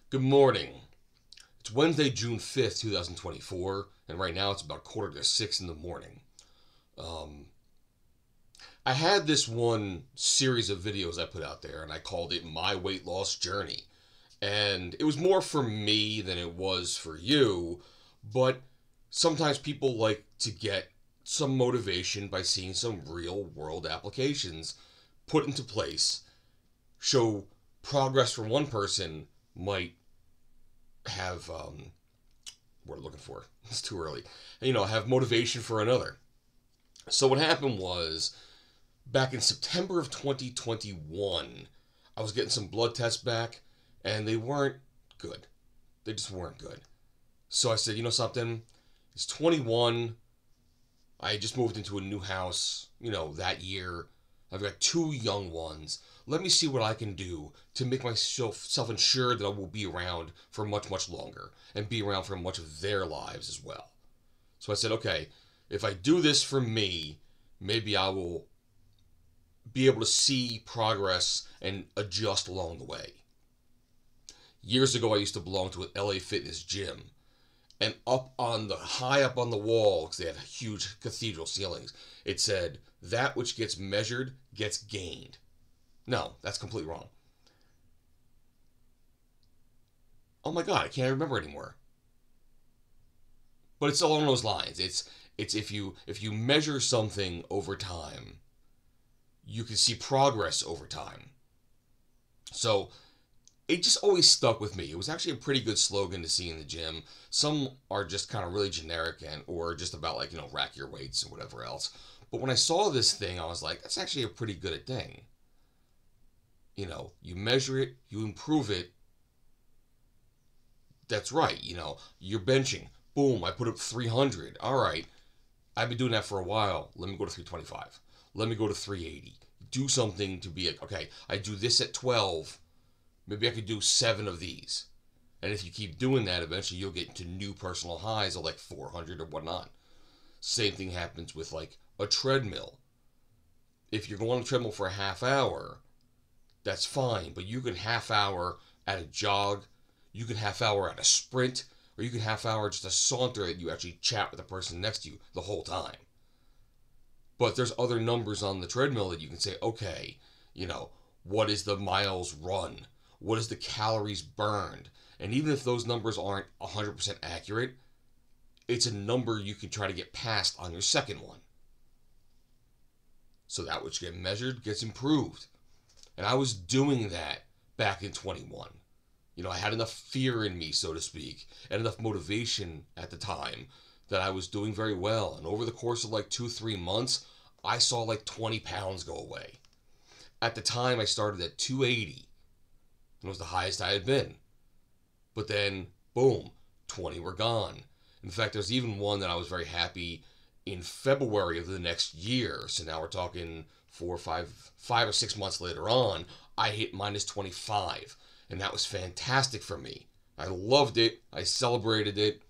Good morning. It's Wednesday, June 5th, 2024, and right now it's about 5:45 in the morning. Um, I had this one series of videos I put out there, and I called it My Weight Loss Journey. And it was more for me than it was for you, but sometimes people like to get some motivation by seeing some real world applications put into place, show progress for one person might have what I'm looking for. It's too early. Have motivation for another. So what happened was back in September of 2021, I was getting some blood tests back, and they weren't good. They just weren't good. So I said, you know something? It's 21. I just moved into a new house, that year. I've got two young ones. Let me see what I can do to make myself ensure that I will be around for much, much longer and be around for much of their lives as well. So I said, okay, if I do this for me, maybe I will be able to see progress and adjust along the way. Years ago, I used to belong to an LA Fitness gym. And high up on the wall, because they had huge cathedral ceilings, it said, that which gets measured gets gained. No, that's completely wrong. Oh my God, I can't remember anymore. But it's along those lines. It's if you measure something over time, you can see progress over time. So it just always stuck with me. It was actually a pretty good slogan to see in the gym. Some are just kind of really generic or just about rack your weights and whatever else. But when I saw this thing, I was like, that's actually a pretty good thing. You measure it, you improve it. That's right. You're benching. Boom, I put up 300. All right. I've been doing that for a while. Let me go to 325. Let me go to 380. Do something to be like, okay, I do this at 12. Maybe I could do 7 of these. And if you keep doing that, eventually you'll get into new personal highs of like 400 or whatnot. Same thing happens with like a treadmill. If you're going on a treadmill for a half hour, that's fine. But you can half hour at a jog, you can half hour at a sprint, or you can half hour just a saunter that you actually chat with the person next to you the whole time. But there's other numbers on the treadmill that you can say, okay, what is the miles run? What is the calories burned? And even if those numbers aren't 100% accurate, it's a number you can try to get past on your second one. So that which gets measured gets improved. And I was doing that back in 21. I had enough fear in me, so to speak, and enough motivation at the time that I was doing very well. And over the course of like 2-3 months, I saw like 20 pounds go away. At the time, I started at 280. It was the highest I had been. But then, boom, 20 were gone. In fact, there's even one that I was very happy in February of the next year. So now we're talking 5 or 6 months later on, I hit minus 25. And that was fantastic for me. I loved it. I celebrated it.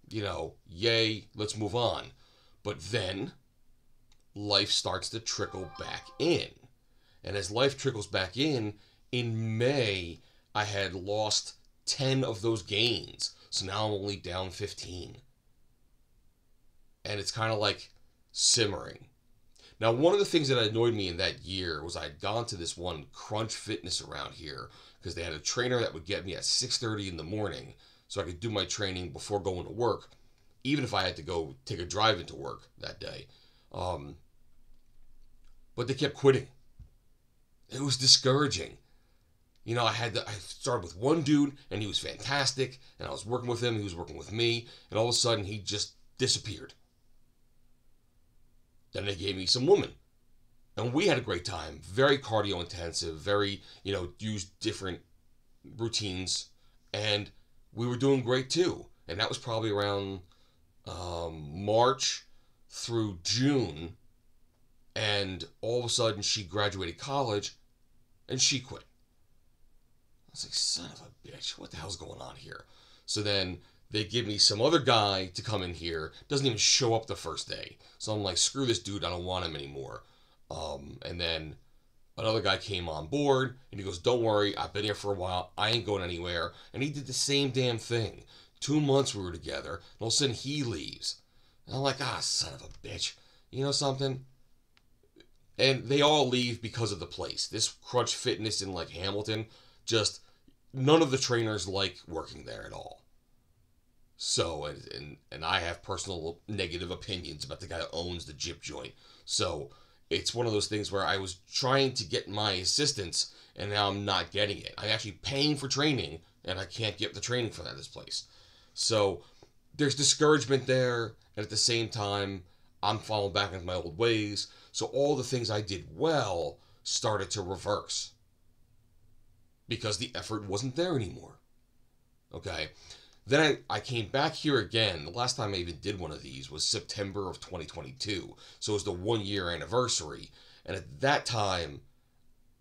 Yay, let's move on. But then, life starts to trickle back in. And as life trickles back in May, I had lost 10 of those gains. So now I'm only down 15. And it's kind of like simmering. Now, one of the things that annoyed me in that year was I'd gone to this one Crunch Fitness around here because they had a trainer that would get me at 6:30 in the morning so I could do my training before going to work, even if I had to go take a drive into work that day. But they kept quitting. It was discouraging. I started with one dude, and he was fantastic, and I was working with him, he was working with me, and all of a sudden, he just disappeared. Then they gave me some woman, and we had a great time. Very cardio intensive, very, used different routines, and we were doing great too. And that was probably around March through June, and all of a sudden, she graduated college, and she quit. I was like, son of a bitch, what the hell's going on here? So then they give me some other guy to come in here, doesn't even show up the first day. So I'm like, screw this dude, I don't want him anymore. And then Another guy came on board and he goes, "Don't worry, I've been here for a while. I ain't going anywhere." And he did the same damn thing. 2 months we were together, and all of a sudden he leaves. And I'm like, son of a bitch. You know something? And they all leave because of the place. This Crunch Fitness in like Hamilton, just none of the trainers like working there at all. So, and I have personal negative opinions about the guy that owns the Jip joint. So, it's one of those things where I was trying to get my assistance, and now I'm not getting it. I'm actually paying for training, and I can't get the training for this place. So, there's discouragement there, and at the same time, I'm falling back into my old ways. So, all the things I did well started to reverse because the effort wasn't there anymore. Okay? Then I came back here again. The last time I even did one of these was September of 2022. So it was the 1 year anniversary. And at that time,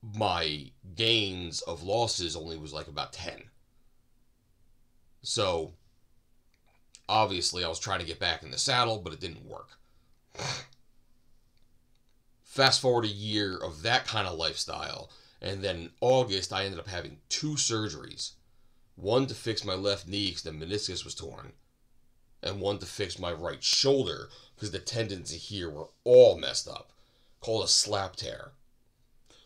my gains of losses only was like about 10. So obviously I was trying to get back in the saddle, but it didn't work. Fast forward a year of that kind of lifestyle. And then in August, I ended up having 2 surgeries. One to fix my left knee because the meniscus was torn, and one to fix my right shoulder because the tendons here were all messed up, called a slap tear.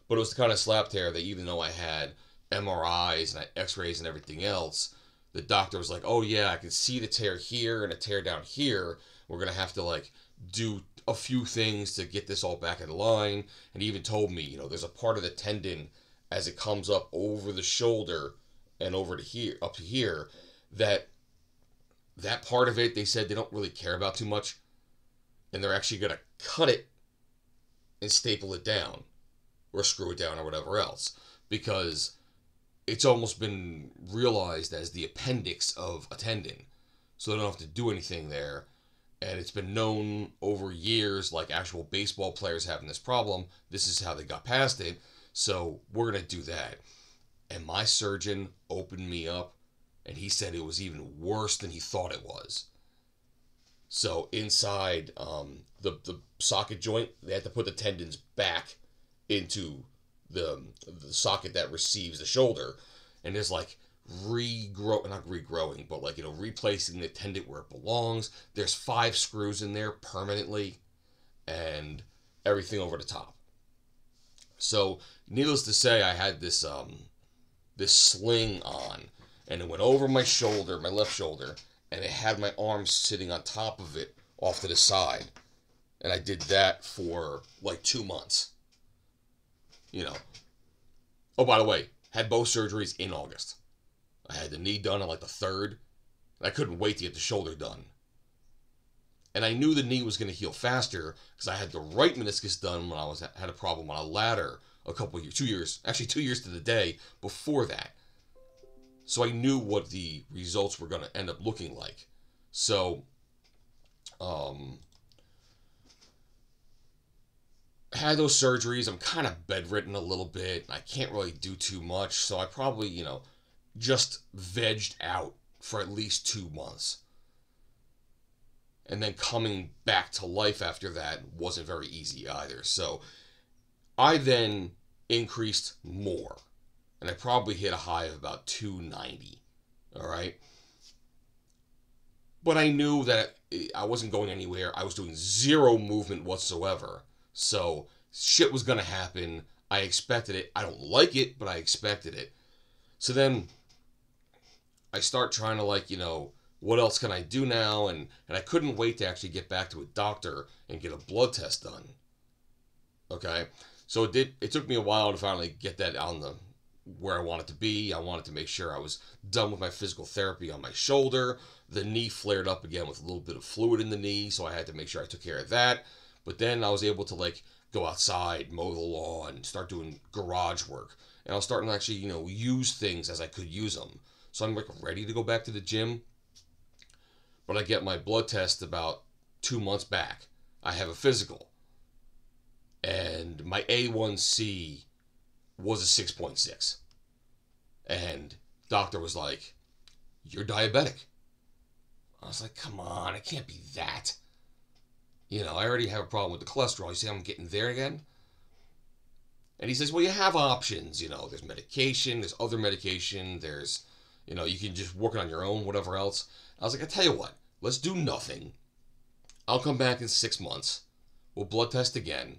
But it was the kind of slap tear that even though I had MRIs and X-rays and everything else, the doctor was like, "Oh yeah, I can see the tear here and a tear down here. We're going to have to like do a few things to get this all back in line." And he even told me, there's a part of the tendon as it comes up over the shoulder and over to here, up to here, that part of it, they said they don't really care about too much, and they're actually going to cut it and staple it down, or screw it down, or whatever else, because it's almost been realized as the appendix of a tendon, so they don't have to do anything there, and it's been known over years, like actual baseball players having this problem, this is how they got past it, so we're going to do that. And my surgeon opened me up, and he said it was even worse than he thought it was. So inside the socket joint, they had to put the tendons back into the socket that receives the shoulder. And there's like not regrowing, but like, replacing the tendon where it belongs. There's 5 screws in there permanently and everything over the top. So needless to say, I had this sling on, and it went over my shoulder, my left shoulder, and it had my arms sitting on top of it off to the side. And I did that for like 2 months. Oh, by the way, had both surgeries in August. I had the knee done on like the 3rd, and I couldn't wait to get the shoulder done. And I knew the knee was going to heal faster because I had the right meniscus done when I had a problem on a ladder a couple years, 2 years, actually 2 years to the day before that. So I knew what the results were going to end up looking like. So, had those surgeries. I'm kind of bedridden a little bit. I can't really do too much. So I probably, just vegged out for at least 2 months. And then coming back to life after that wasn't very easy either. So I then increased more. And I probably hit a high of about 290. All right. But I knew that I wasn't going anywhere. I was doing 0 movement whatsoever. So shit was going to happen. I expected it. I don't like it, but I expected it. So then I start trying to what else can I do now? And I couldn't wait to actually get back to a doctor and get a blood test done. Okay. So it took me a while to finally get that on where I wanted to be. I wanted to make sure I was done with my physical therapy on my shoulder. The knee flared up again with a little bit of fluid in the knee, so I had to make sure I took care of that. But then I was able to go outside, mow the lawn, start doing garage work. And I was starting to actually, use things as I could use them. So I'm ready to go back to the gym. But I get my blood test about 2 months back. I have a physical. And my A1C was a 6.6. And doctor was like, "You're diabetic." I was like, come on, it can't be that. I already have a problem with the cholesterol. You see I'm getting there again? And he says, well, you have options. You know, there's medication, there's other medication, there's, you know, you can just work it on your own, whatever else. I was like, I tell you what, let's do nothing. I'll come back in 6 months. We'll blood test again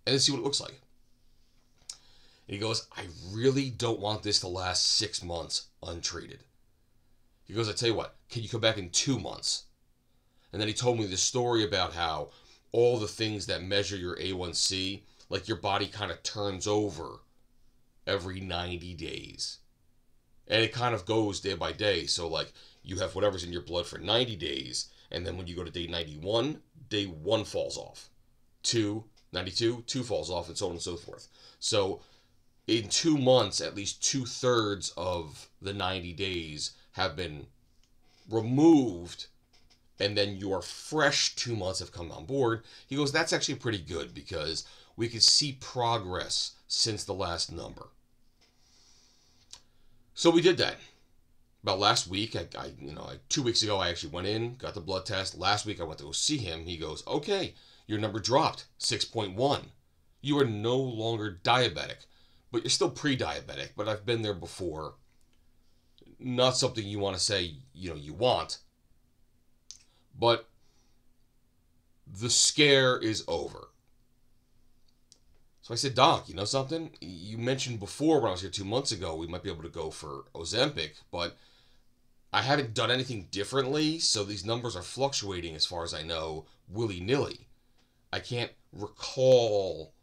and then see what it looks like. And he goes, I really don't want this to last 6 months untreated. He goes, I tell you what, can you come back in 2 months? And then he told me this story about how all the things that measure your A1C, like your body kind of turns over every 90 days. And it kind of goes day by day. So like you have whatever's in your blood for 90 days. And then when you go to day 91, day 1 falls off. 92, 2 falls off, and so on and so forth. So in 2 months, at least 2/3 of the 90 days have been removed, and then your fresh 2 months have come on board. He goes, that's actually pretty good because we can see progress since the last number. So we did that. About last week, 2 weeks ago, I actually went in, got the blood test. Last week, I went to go see him. He goes, okay, your number dropped, 6.1. You are no longer diabetic, but you're still pre-diabetic. But I've been there before. Not something you want to say, you want. But the scare is over. So I said, Doc, you know something? You mentioned before when I was here 2 months ago, we might be able to go for Ozempic, but I haven't done anything differently, so these numbers are fluctuating as far as I know, willy-nilly. I can't recall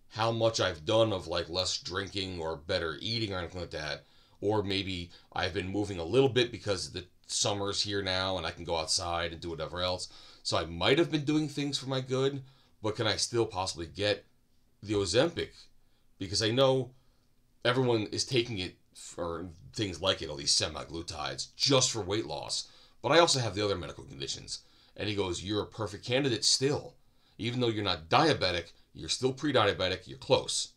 how much I've done of like less drinking or better eating or anything like that. Or maybe I've been moving a little bit because the summer's here now and I can go outside and do whatever else. So I might have been doing things for my good, but can I still possibly get the Ozempic? Because I know everyone is taking it for things like it, all these semaglutides, just for weight loss. But I also have the other medical conditions. And he goes, you're a perfect candidate still. Even though you're not diabetic, you're still pre-diabetic, you're close.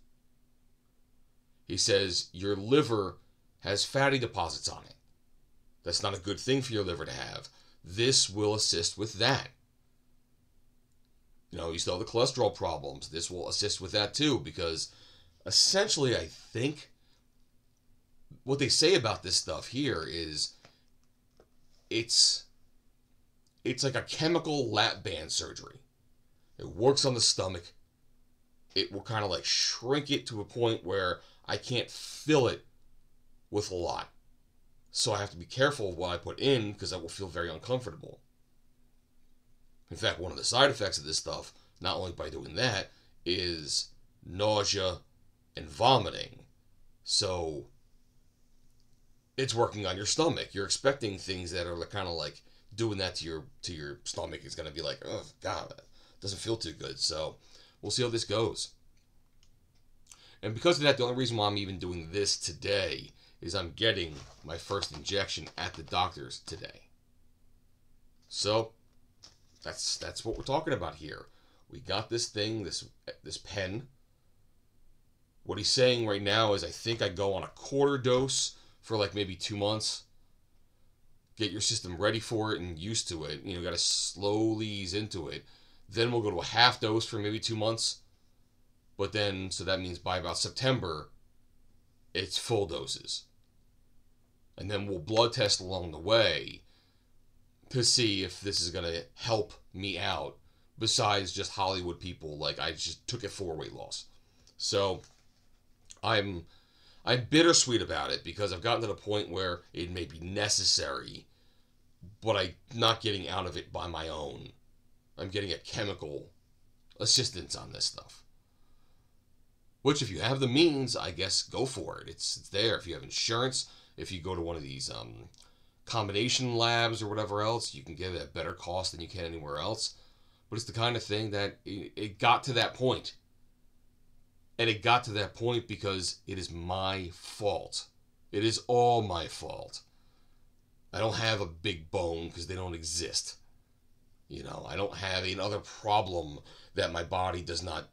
He says, your liver has fatty deposits on it. That's not a good thing for your liver to have. This will assist with that. You still have the cholesterol problems. This will assist with that too, because essentially I think what they say about this stuff here is it's like a chemical lap band surgery. It works on the stomach. It will kind of like shrink it to a point where I can't fill it with a lot. So I have to be careful of what I put in because I will feel very uncomfortable. In fact, one of the side effects of this stuff, not only by doing that, is nausea and vomiting. So it's working on your stomach. You're expecting things that are kind of like doing that to your stomach. It's going to be like, oh, God, that doesn't feel too good. So we'll see how this goes. And because of that, the only reason why I'm even doing this today is I'm getting my first injection at the doctor's today. So that's what we're talking about here. We got this thing, this pen. What he's saying right now is I think I go on a quarter dose for like maybe 2 months. Get your system ready for it and used to it. Got to slowly ease into it. Then we'll go to a half dose for maybe 2 months. But then, so that means by about September, it's full doses. And then we'll blood test along the way to see if this is going to help me out besides just Hollywood people. Like, I just took it for weight loss. So I'm bittersweet about it because I've gotten to the point where it may be necessary, but I'm not getting out of it by my own. I'm getting a chemical assistance on this stuff. Which, if you have the means, I guess go for it. It's there. If you have insurance, if you go to one of these combination labs or whatever else, you can get it at better cost than you can anywhere else. But it's the kind of thing that it got to that point. And it got to that point because it is my fault. It is all my fault. I don't have a big bone because they don't exist. I don't have another problem that my body does not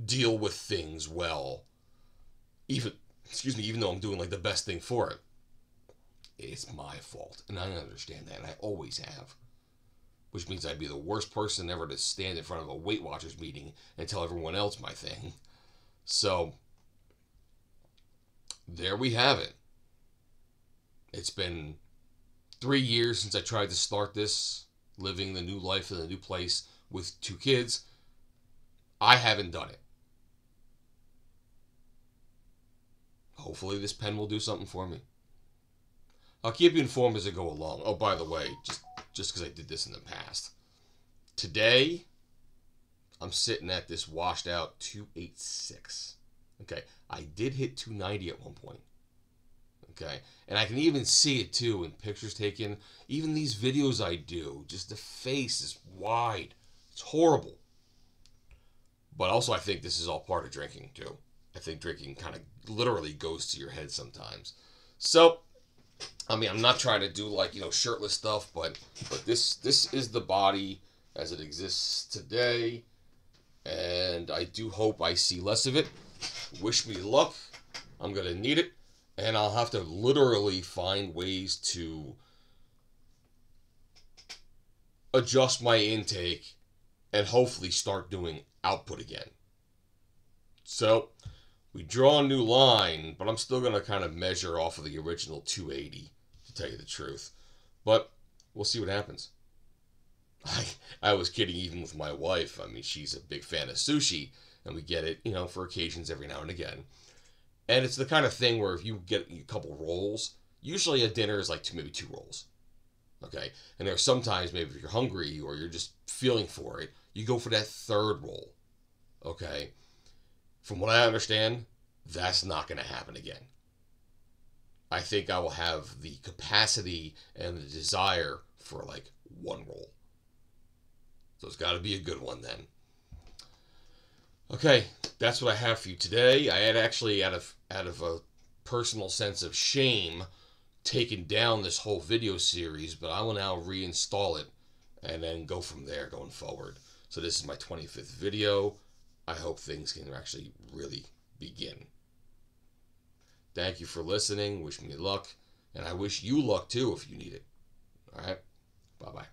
deal with things well. Even though I'm doing like the best thing for it. It's my fault. And I understand that. And I always have. Which means I'd be the worst person ever to stand in front of a Weight Watchers meeting and tell everyone else my thing. So, there we have it. It's been 3 years since I tried to start this, living the new life in a new place with 2 kids. I haven't done it. Hopefully this pen will do something for me. I'll keep you informed as I go along. Oh, by the way, just because I did this in the past. Today, I'm sitting at this washed out 286. Okay, I did hit 290 at one point. Okay, and I can even see it too in pictures taken. Even these videos I do, just the face is wide. It's horrible. But also I think this is all part of drinking too. I think drinking kind of literally goes to your head sometimes. So, I mean, I'm not trying to do like, shirtless stuff, but this is the body as it exists today. And I do hope I see less of it. Wish me luck. I'm going to need it. And I'll have to literally find ways to adjust my intake and hopefully start doing output again. So, we draw a new line, but I'm still going to kind of measure off of the original 280, to tell you the truth. But we'll see what happens. I was kidding even with my wife. I mean, she's a big fan of sushi, and we get it, for occasions every now and again. And it's the kind of thing where if you get a couple rolls, usually a dinner is like maybe 2 rolls. Okay? And there's sometimes maybe if you're hungry or you're just feeling for it, you go for that 3rd roll. Okay? From what I understand, that's not going to happen again. I think I will have the capacity and the desire for like 1 roll. So it's got to be a good one then. Okay, that's what I have for you today. I had actually, out of a personal sense of shame, taken down this whole video series, but I will now reinstall it and then go from there going forward. So this is my 25th video. I hope things can actually really begin. Thank you for listening. Wish me luck. And I wish you luck too if you need it. All right? Bye-bye.